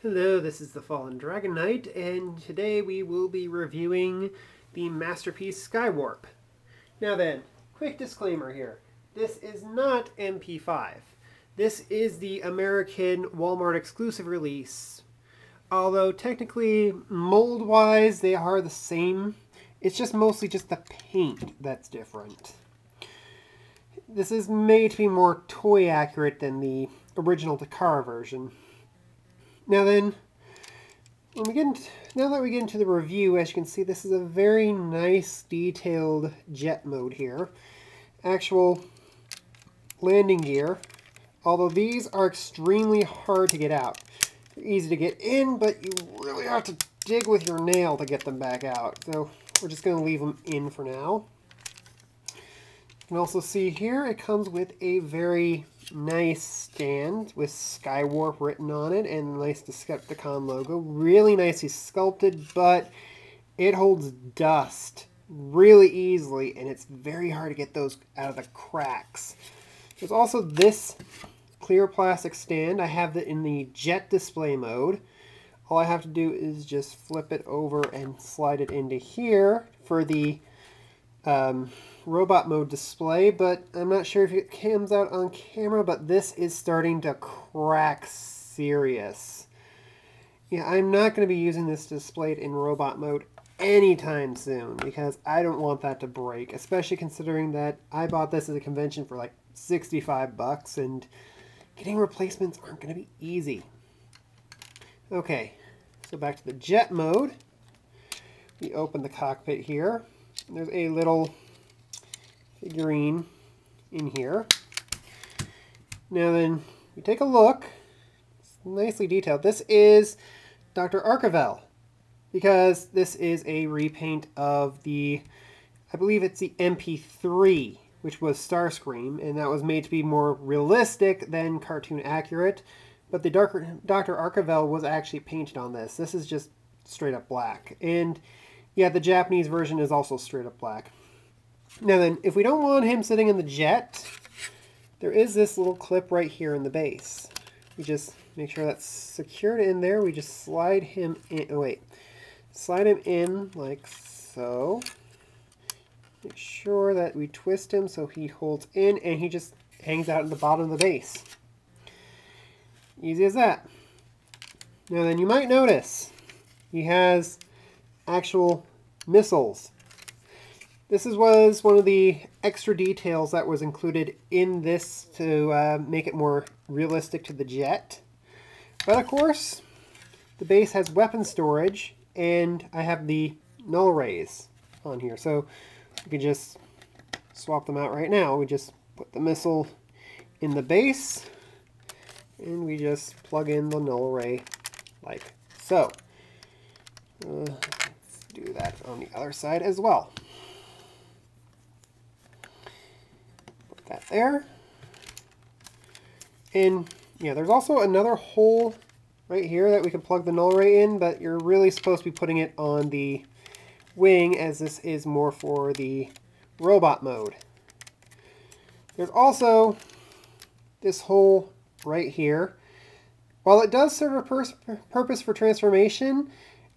Hello, this is the Fallen Dragon Knight, and today we will be reviewing the masterpiece Skywarp. Now then, quick disclaimer here. This is not MP5. This is the American Wal-Mart exclusive release. Although technically, mold-wise, they are the same. It's just mostly just the paint that's different. This is made to be more toy accurate than the original Takara version. Now then, now that we get into the review, as you can see, this is a very nice, detailed jet mode here. Actual landing gear, although these are extremely hard to get out. They're easy to get in, but you really have to dig with your nail to get them back out. So we're just going to leave them in for now. You can also see here it comes with a very nice stand with Skywarp written on it and a nice Decepticon logo. Really nicely sculpted, but it holds dust really easily and it's very hard to get those out of the cracks. There's also this clear plastic stand. I have it in the jet display mode. All I have to do is just flip it over and slide it into here for the robot mode display, but I'm not sure if it comes out on camera, but this is starting to crack serious. Yeah, I'm not going to be using this displayed in robot mode anytime soon because I don't want that to break, especially considering that I bought this at a convention for like 65 bucks and getting replacements aren't going to be easy. Okay, so back to the jet mode. We open the cockpit here. There's a little figurine in here. Now then, you take a look. It's nicely detailed. This is Dr. Archivel, because this is a repaint of the, I believe it's the MP-03, which was Starscream, and that was made to be more realistic than cartoon accurate. But the Dr. Archivel was actually painted on this. This is just straight up black. And yeah, the Japanese version is also straight up black. Now then, if we don't want him sitting in the jet, there is this little clip right here in the base. We just make sure that's secured in there. We just slide him in. Oh wait, slide him in like so. Make sure that we twist him so he holds in, and he just hangs out at the bottom of the base. Easy as that. Now then, you might notice he has actual missiles. This was one of the extra details that was included in this to make it more realistic to the jet. But of course, the base has weapon storage, and I have the null rays on here. So we can just swap them out right now. We just put the missile in the base, and we just plug in the null ray like so. Let's do that on the other side as well. Put that there. And yeah, there's also another hole right here that we can plug the null ray in, but you're really supposed to be putting it on the wing, as this is more for the robot mode. There's also this hole right here. While it does serve a purpose for transformation,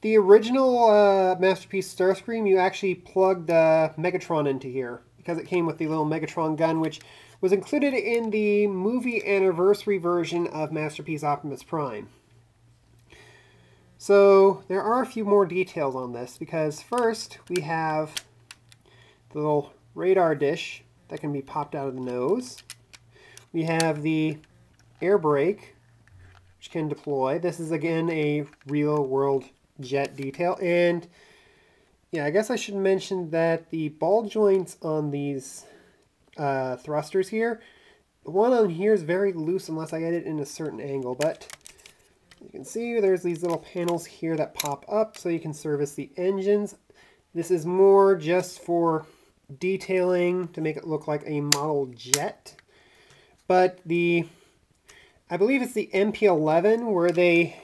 the original Masterpiece Starscream, you actually plugged Megatron into here because it came with the little Megatron gun, which was included in the movie anniversary version of Masterpiece Optimus Prime. So there are a few more details on this, because first we have the little radar dish that can be popped out of the nose. We have the air brake, which can deploy. This is again a real world jet detail. And yeah, I guess I should mention that the ball joints on these thrusters here, the one on here is very loose unless I get it in a certain angle, but you can see there's these little panels here that pop up so you can service the engines. This is more just for detailing to make it look like a model jet. But I believe it's the MP-11 where they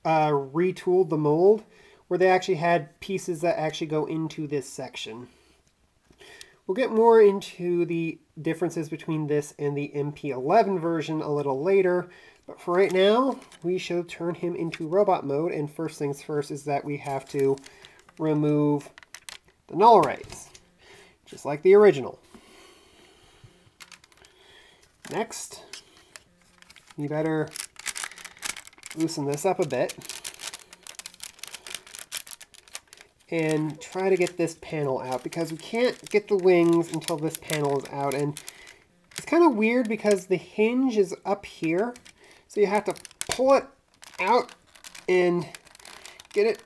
retooled the mold, where they actually had pieces that actually go into this section. We'll get more into the differences between this and the MP-11 version a little later, But for right now, we should turn him into robot mode, and first things first is that we have to remove the null arrays, just like the original. Next, you better loosen this up a bit and try to get this panel out, because we can't get the wings until this panel is out. And it's kind of weird because the hinge is up here, so you have to pull it out and get it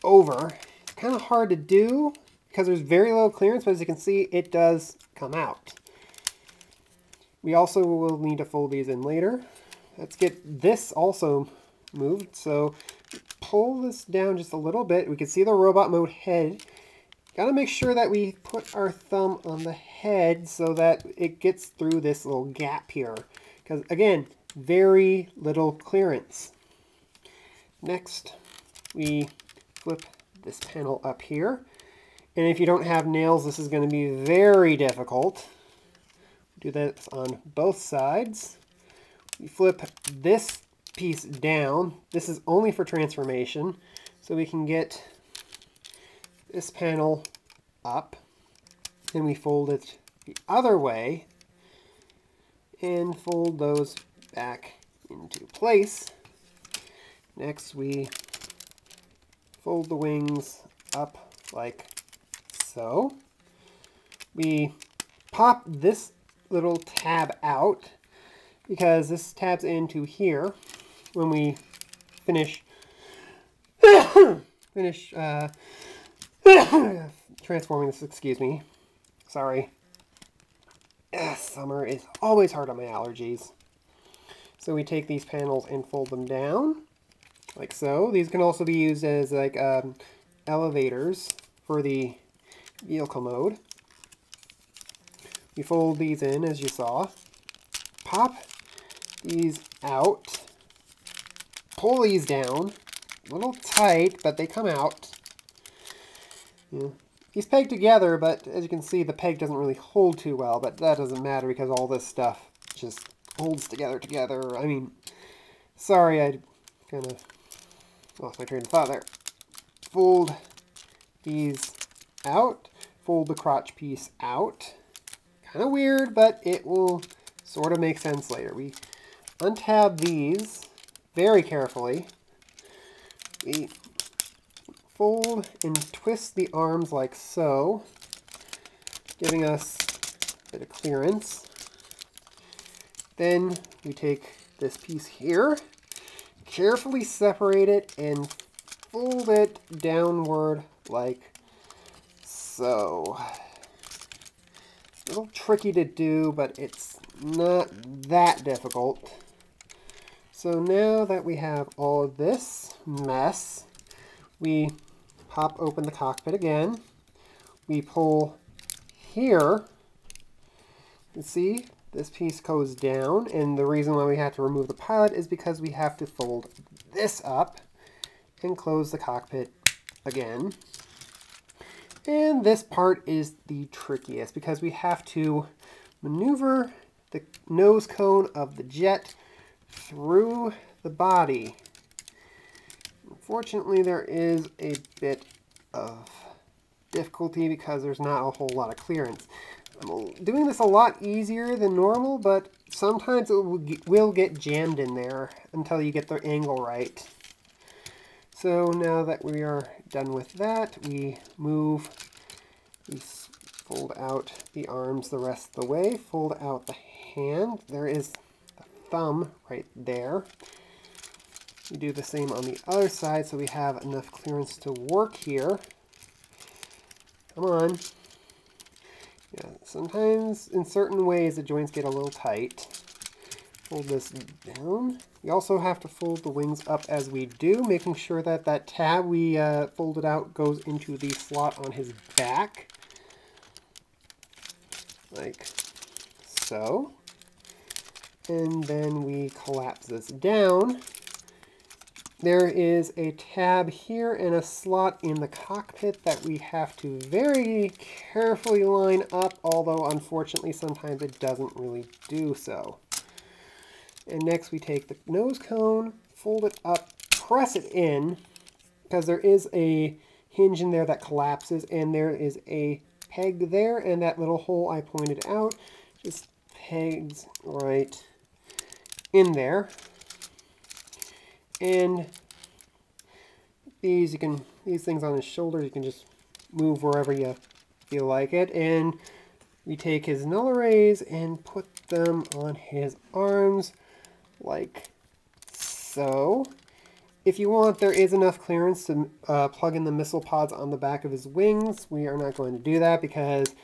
over. It's kind of hard to do because there's very low clearance, but as you can see, it does come out. We also will need to fold these in later. Let's get this also moved. So pull this down just a little bit. We can see the robot mode head. Got to make sure that we put our thumb on the head so that it gets through this little gap here. Because again, very little clearance. Next, we flip this panel up here. And if you don't have nails, this is going to be very difficult. Do this on both sides. We flip this piece down. This is only for transformation, so we can get this panel up. Then we fold it the other way and fold those back into place. Next, we fold the wings up like so. We pop this little tab out because this tabs into here when we finish transforming this. Excuse me. Sorry. Summer is always hard on my allergies. So we take these panels and fold them down like so. These can also be used as like elevators for the vehicle mode. We fold these in as you saw. Pop these out. Pull these down. A little tight, but they come out. Yeah. These peg together, but as you can see, the peg doesn't really hold too well, but that doesn't matter because all this stuff just holds together. I mean, sorry, I kind of lost my train of thought there. Fold these out. Fold the crotch piece out. Kind of weird, but it will sort of make sense later. We untab these very carefully. We fold and twist the arms like so, giving us a bit of clearance. Then we take this piece here, carefully separate it, and fold it downward like so. A little tricky to do, but it's not that difficult. So now that we have all of this mess, we pop open the cockpit again. We pull here. You can see this piece goes down, and the reason why we have to remove the pilot is because we have to fold this up and close the cockpit again. And this part is the trickiest because we have to maneuver the nose cone of the jet through the body. Unfortunately, there is a bit of difficulty because there's not a whole lot of clearance. I'm doing this a lot easier than normal, but sometimes it will get jammed in there until you get the angle right. So now that we are done with that, we fold out the arms the rest of the way, fold out the hand. There is the thumb right there. We do the same on the other side so we have enough clearance to work here. Come on. Yeah, sometimes in certain ways the joints get a little tight. Fold this down. We also have to fold the wings up as we do, making sure that that tab we folded out goes into the slot on his back. Like so. And then we collapse this down. There is a tab here and a slot in the cockpit that we have to very carefully line up, although unfortunately sometimes it doesn't really do so. And next we take the nose cone, fold it up, press it in, because there is a hinge in there that collapses, and there is a peg there, and that little hole I pointed out just pegs right in there. And these things on his shoulders, you can just move wherever you feel like it. And we take his null arrays and put them on his arms like so. If you want, there is enough clearance to plug in the missile pods on the back of his wings. We are not going to do that because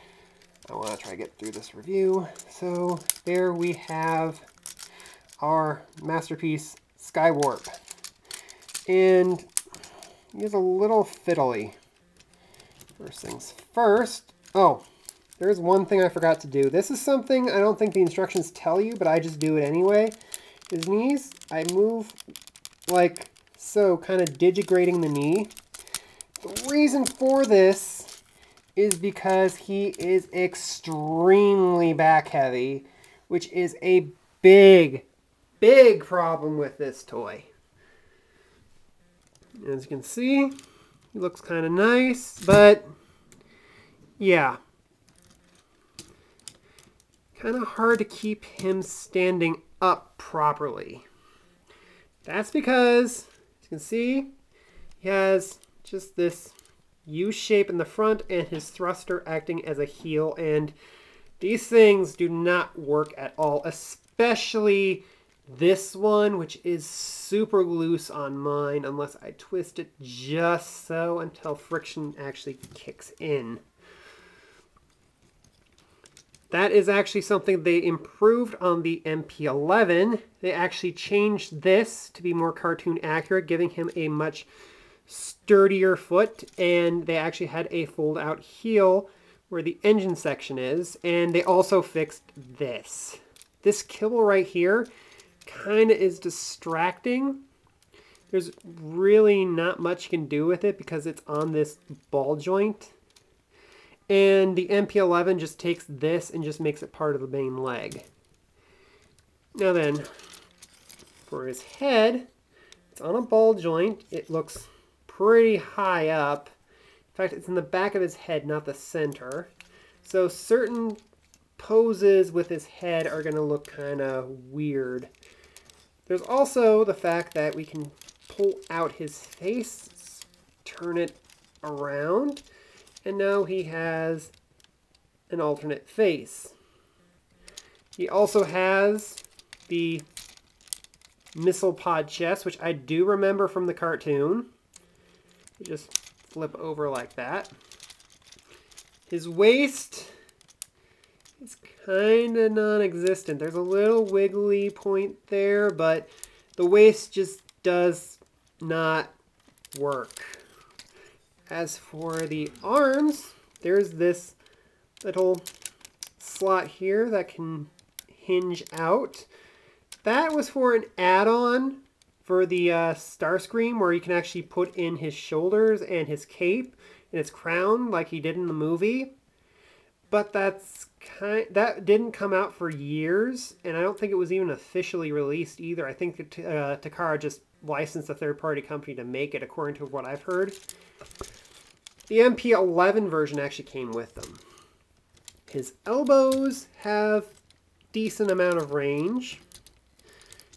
I want to try to get through this review. So there we have our masterpiece Skywarp. And he is a little fiddly. First things first. Oh, there's one thing I forgot to do. This is something I don't think the instructions tell you, but I just do it anyway. His knees, I move like so, kind of digigrading the knee. The reason for this is because he is extremely back heavy, which is a big, big problem with this toy. As you can see, he looks kind of nice, but yeah. Kind of hard to keep him standing up properly. That's because, as you can see, he has just this U shape in the front and his thruster acting as a heel, and these things do not work at all, especially this one, which is super loose on mine unless I twist it just so until friction actually kicks in. That is actually something they improved on the MP-11. They actually changed this to be more cartoon accurate, giving him a much sturdier foot, and they actually had a fold-out heel where the engine section is, and they also fixed this. This kibble right here kind of is distracting. There's really not much you can do with it because it's on this ball joint. And the MP-11 just takes this and just makes it part of the main leg. Now then, for his head, it's on a ball joint. It looks pretty high up. In fact, it's in the back of his head, not the center. So certain poses with his head are going to look kind of weird. There's also the fact that we can pull out his face, turn it around, and now he has an alternate face. He also has the missile pod chest, which I do remember from the cartoon. You just flip over like that. His waist is kind of non-existent. There's a little wiggly point there, but the waist just does not work. As for the arms, there's this little slot here that can hinge out. That was for an add-on for the Starscream, where you can actually put in his shoulders and his cape and his crown like he did in the movie. But that didn't come out for years, and I don't think it was even officially released either. I think Takara just licensed a third-party company to make it, according to what I've heard. The MP-11 version actually came with them. His elbows have decent amount of range.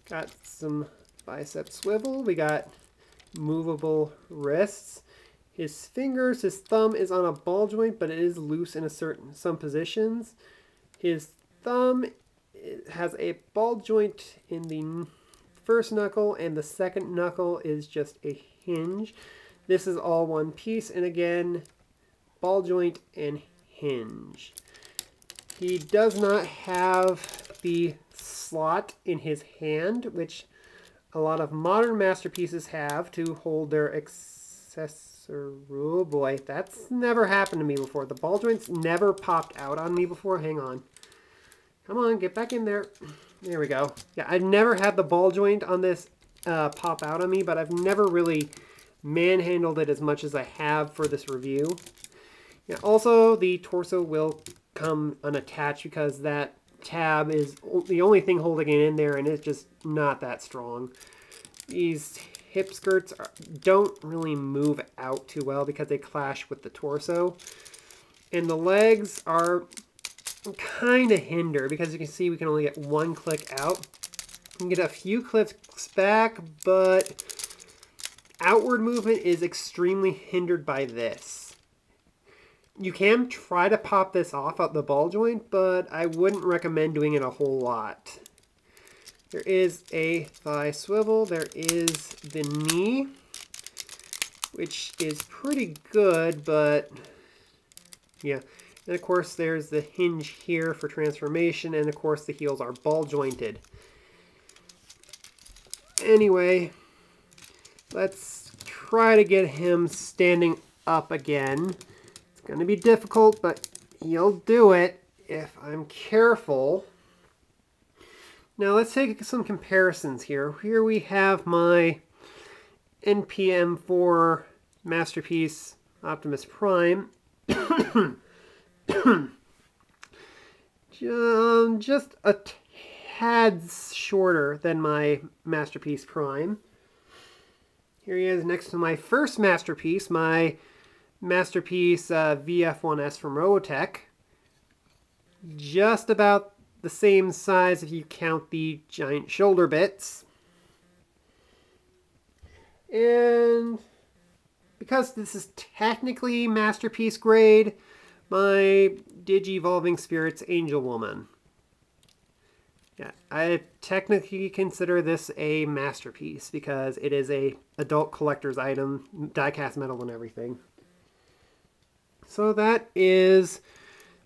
Got some bicep swivel. We got movable wrists. His fingers, his thumb is on a ball joint, but it is loose in some positions. His thumb has a ball joint in the first knuckle, and the second knuckle is just a hinge. This is all one piece, and again, ball joint and hinge. He does not have the slot in his hand, which a lot of modern masterpieces have to hold their accessories. Oh boy, that's never happened to me before. The ball joints never popped out on me before. Hang on. Come on, get back in there. There we go. Yeah, I've never had the ball joint on this pop out on me, but I've never really manhandled it as much as I have for this review. Yeah, also, the torso will come unattached because that tab is the only thing holding it in there, and it's just not that strong. These hip skirts don't really move out too well because they clash with the torso. And the legs are kind of hindered because you can see we can only get one click out. You can get a few clicks back, but outward movement is extremely hindered by this. You can try to pop this off at the ball joint, but I wouldn't recommend doing it a whole lot. There is a thigh swivel. There is the knee, which is pretty good, but yeah. And of course, there's the hinge here for transformation, and of course, the heels are ball jointed. Anyway, let's try to get him standing up again. It's going to be difficult, but he'll do it if I'm careful. Now let's take some comparisons here. Here we have my NPM4 Masterpiece Optimus Prime. Just a tad shorter than my Masterpiece Prime. Here he is next to my first Masterpiece, my Masterpiece VF1S from Robotech. Just about the same size if you count the giant shoulder bits. And because this is technically Masterpiece grade, my Digi-Evolving Spirits Angel Woman. Yeah, I technically consider this a masterpiece because it is a adult collector's item, die-cast metal and everything. So that is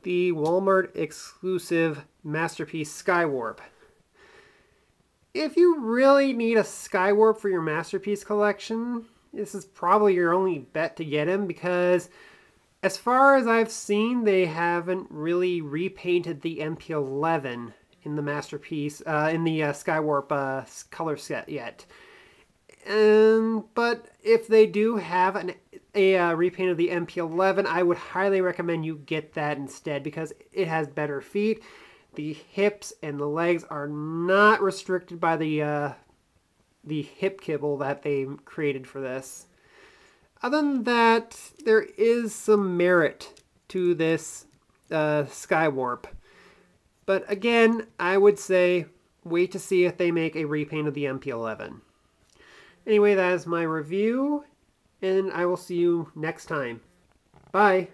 the Walmart exclusive Masterpiece Skywarp. If you really need a Skywarp for your Masterpiece collection, this is probably your only bet to get him because as far as I've seen, they haven't really repainted the MP-11 in the Masterpiece, in the Skywarp color set yet. But if they do have a repaint of the MP-11, I would highly recommend you get that instead because it has better feet. The hips and the legs are not restricted by the hip kibble that they created for this. Other than that, there is some merit to this Skywarp. But again, I would say wait to see if they make a repaint of the MP-11. Anyway, that is my review, and I will see you next time. Bye!